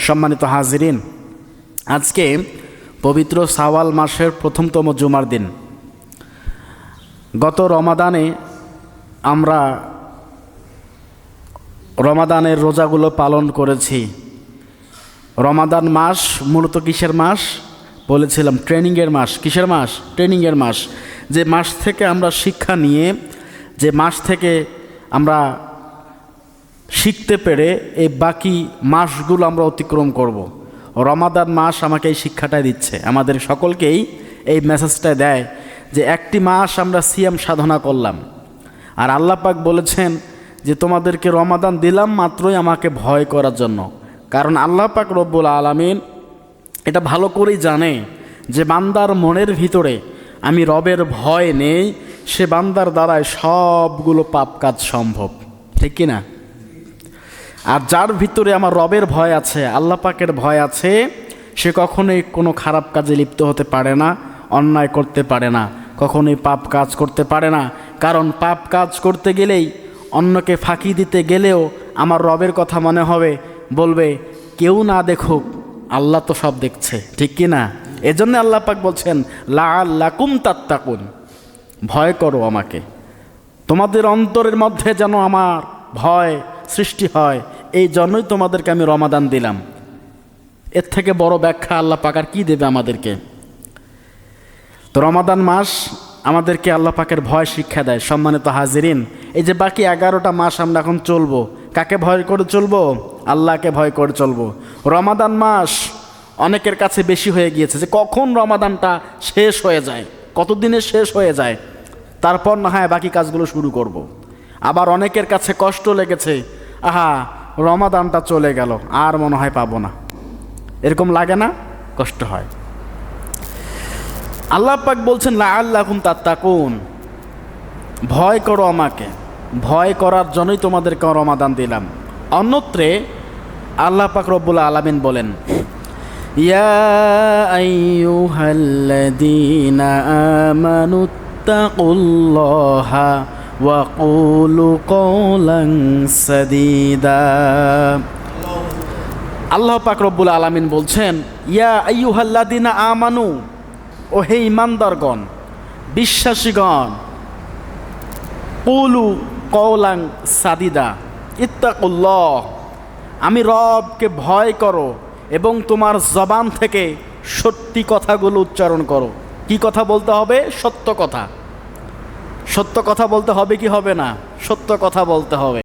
সম্মানিত হাজিরিন, আজকে পবিত্র শাওয়াল মাসের প্রথমতম জুমার দিন। গত রমাদানে আমরা রমাদানের রোজাগুলো পালন করেছি। রমাদান মাস মূলত কিসের মাস বলেছিলাম? ট্রেনিংয়ের মাস। কিসের মাস? ট্রেনিংয়ের মাস। যে মাস থেকে আমরা শিক্ষা নিয়ে, যে মাস থেকে আমরা শিখতে পেরে এই বাকি মাসগুলো আমরা অতিক্রম করব। রমাদান মাস আমাকে এই শিক্ষাটাই দিচ্ছে, আমাদের সকলকেই এই মেসেজটা দেয় যে একটি মাস আমরা সিয়াম সাধনা করলাম, আর আল্লাহ পাক বলেছেন যে তোমাদেরকে রমাদান দিলাম মাত্রই আমাকে ভয় করার জন্য। কারণ আল্লাহ পাক রব্বুল আলামিন এটা ভালো করেই জানে যে বান্দার মনের ভিতরে আমি রবের ভয় নেই, সে বান্দার দ্বারায় সবগুলো পাপ কাজ সম্ভব, ঠিক কি না? আর যার ভিতরে আমার রবের ভয় আছে, আল্লাহ পাকের ভয় আছে, সে কখনোই কোনো খারাপ কাজে লিপ্ত হতে পারে না, অন্যায় করতে পারে না, কখনোই পাপ কাজ করতে পারে না। কারণ পাপ কাজ করতে গেলেই, অন্যকে ফাঁকি দিতে গেলেও আমার রবের কথা মনে হবে, বলবে কেউ না দেখুক, আল্লাহ তো সব দেখছে, ঠিক কি না? এজন্য আল্লাহ পাক বলছেন লাআল্লাকুম তাত্তাকুন, ভয় করো আমাকে, তোমাদের অন্তরের মধ্যে যেন আমার ভয় সৃষ্টি হয়, এই জন্যই তোমাদেরকে আমি রমাদান দিলাম। এর থেকে বড় ব্যাখ্যা আল্লাহ পাক আর কী দেবে আমাদেরকে? তো রমাদান মাস আমাদেরকে আল্লাহ পাকের ভয় শিক্ষা দেয়। সম্মানিত হাজিরিন, এই যে বাকি 11টা মাস আমরা এখন চলবো, কাকে ভয় করে চলবো? আল্লাহকে ভয় করে চলবো। রমাদান মাস অনেকের কাছে বেশি হয়ে গিয়েছে যে কখন রমাদানটা শেষ হয়ে যায়, কতদিনে শেষ হয়ে যায়, তারপর না হয় বাকি কাজগুলো শুরু করব। আবার অনেকের কাছে কষ্ট লেগেছে, আহা রমাদানটা চলে গেল, আর মনে হয় পাবো না, এরকম লাগে না? কষ্ট হয়। আল্লাহ পাক বলছেন লাআল্লাকুম তাত্তাকুন, ভয় করো আমাকে, ভয় করার জন্যই তোমাদেরকে রমাদান দিলাম। অন্যত্রে আল্লাহ পাক রব্বুল আলামিন বলেন ইয়া আইয়ুহাল্লাযীনা আমানুত্তাকুল্লাহা ওয়া কুলু কওলান সাদীদা। আল্লাহ পাক রব্বুল আলামিন বলছেন ইয়া আইয়ুহাল্লাযীনা আমানু, ও হে ঈমানদারগণ, বিশ্বাসীগণ, কুলু কওলান সাদীদা, ইত্তাকুল্লাহ, আমি রবকে ভয় করো এবং তোমার জবান থেকে সত্যি কথাগুলো উচ্চারণ করো। কি কথা বলতে হবে? সত্য কথা। সত্য কথা বলতে হবে কি হবে না? সত্য কথা বলতে হবে।